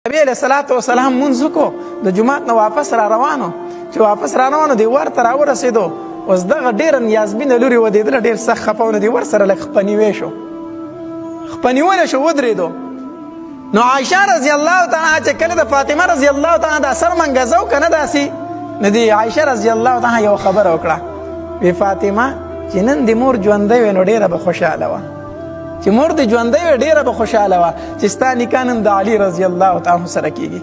نبی علیہ الصلوۃ والسلام منځ وکړو د جومات نه واپس را روانو چې واپس را روانو دی ورته راورسېدو اوس دغه ډېره نیازبینه لورې ودېدله ډېر سخت خفه و نو دی ورسره لږ خپنیوی شو خپنیولی شو ودرېدو نو عایشه رضی الله تعالی چې کله د فاطمه رضی الله تعالی د سر منګزه و که نه داسې نو دی عایشه رضی الله تعالی یوه خبره وکړه وی فاطمه چې نن د مور ژوندی وی نو ډېره به خوشحاله وه چې مور دې ژوندی وی ډېره به خوشحاله وه چې ستا نکاح نن د علي رضی الله تعالی سره کېږي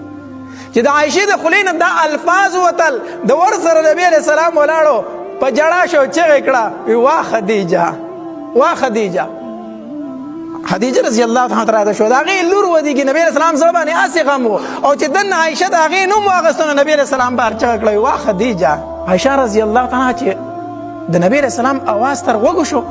چې د عایشې د خولې نه دا الفاظ وتل د ور سره نبي علیه السلام ولاړو په ژړا شو چغې کړه وی وا خدیجه وا خدیجه خدیجه رضی الله تعالی راته شو د هغې لور ودیږي نبي علیه السلام زړه باندې هسې غم و او چې دننه عایشه د هغې نوم واخیسته نو نبي علیه السلام بهر چغه کړه وا خدیجه عایشه رضی الله تعالی چې د نبي علیه السلام اواز تر غوږو شو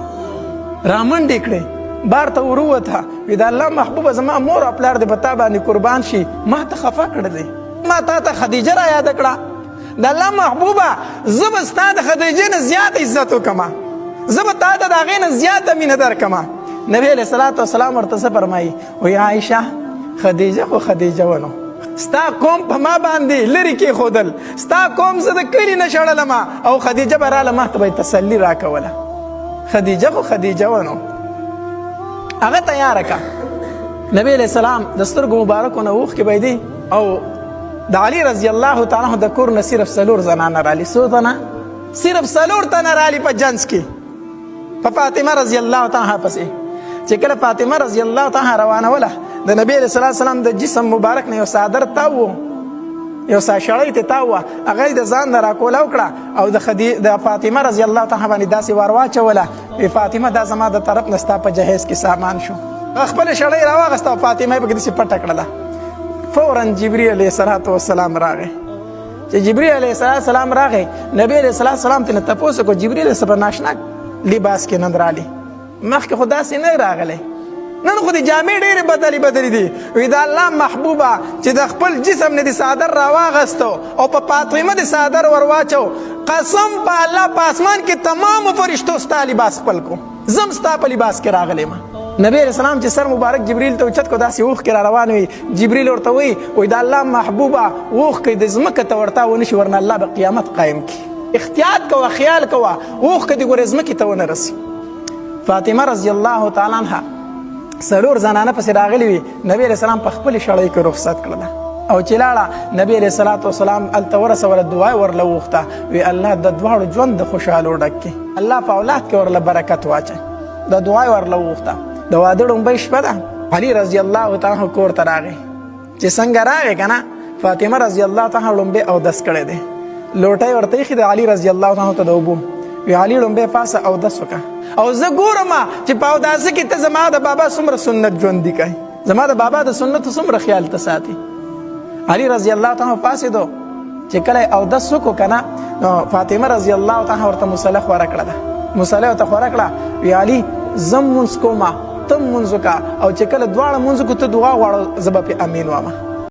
رامنډې کړې بار ته ورووته وی د الله محبوبه زما مور او پلار دې په تا باندې قربان شي ما ته خفه کړلی ما تا ته خدیجه را یاده کړه د الله محبوبه زه به ستا د خدیجې نه زیات عزت وکړمه زه به تا ته د هغې نه زیاته مینه درکړمه نبی علیه الصلاة والسلام ورته څه فرمایي وایي عایشه خدیجه خو خدیجه ونو ستا قوم په ما باندې لرې کېښودل ستا قوم زه د کلي نه شړلمه او خدیجه به راله ما ته به یې تسلي راکوله خدیجه خو خدیجه ونو هغه تیاره که نبی علیه السلام د سترګو مبارکو نه اوښکې به دی او د علي رضی الله تعالی د کور نه صرف څلور زنانه رالي څو تنه صرف څلور تنه رالي په جنس کې په فاطمه رضی الله تعالی پسې چې کله فاطمه رضی الله تعالی روانوله د نبی علیه السلام د جسم مبارک نه یو څادر تاو و یو شړۍ ته تاو وه هغه یې د ځان نه راکوله وکړه او د فاطمه رضی الله تعالی باندې داسې ور واچوله وی فاطمه دا زما د طرف نه ستا په جهیز کې سامان شو خپله شړۍ راواغسته او فاطمه یې پکې داسې پټه کړله فورا جبري علیه السلام راغی چې جبري علیه السلام راغی نبی علیه السلام ترې نه تپوس وکړو جبري څه په ناشناک لباس کې نن رالي مخکې خو داسې نه راغلی نن خو د جامې ډېرې بدلې دي وی د الله محبوبه چې د خپل جسم نه د څادر راواغستو او په فاطمه د څادر ور واچو قسم په الله په اسمان کې تمامو فرشتو ستا لباس خپل کو زم ستا په لباس کې راغلی ما نبی علیه السلام چې سر مبارک جبریل ته اوچت کو داسې اوښکې را روان وي جبریل ورته وایي د الله محبوبه اوښکې د ځمکې ته ورتا ونه شي ورنه الله به قیامت قایم کړي احتیاط کوه خیال کوه اوښکې دې ګورې ځمکې ته ونه رسي فاطمه رضی الله تعالی عنها څلور زنانه پسې راغلي وي نبی علیه السلام په خپلې شړۍ کې رخصت کړله او چې لاړه نبی علیه الصلاة والسلام هلته ورسوله دعا یې ورله وغوښته وی الله د دواړو ژوند د خوشحالو ډک کړي الله په اولاد کې ورله برکت واچوي د دعا یې ورله وغوښته د واده ړومبۍ شپه ده علي رضی الله تعالی کور ته راغی چې څنګه راغی که نه فاطمه رضی الله تعالی لومبۍ اودس کړی دی لوټی ورته ایښي د علي رضی الله تعالی ته د اوبو وی علي لومبۍ پاسه اودس وکړه او زه ګورم چې په اوداسه کې ته زما د بابا څومره سنت ژوندي کوي زما د بابا د سنتو څومره خیال ته ساتي علي رضی الله تعالی پاسېدو چې کله یې اودس وکړو که نه نو فاطمه رضی الله تعالی ورته مسله خوره کړه ده مسله ورته خوره کړه وی علي زه مونځ کومه ته مونځ وکړه او چې کله دواړه مونځ وکړو ته دعا غواړو زه به پې امین وامه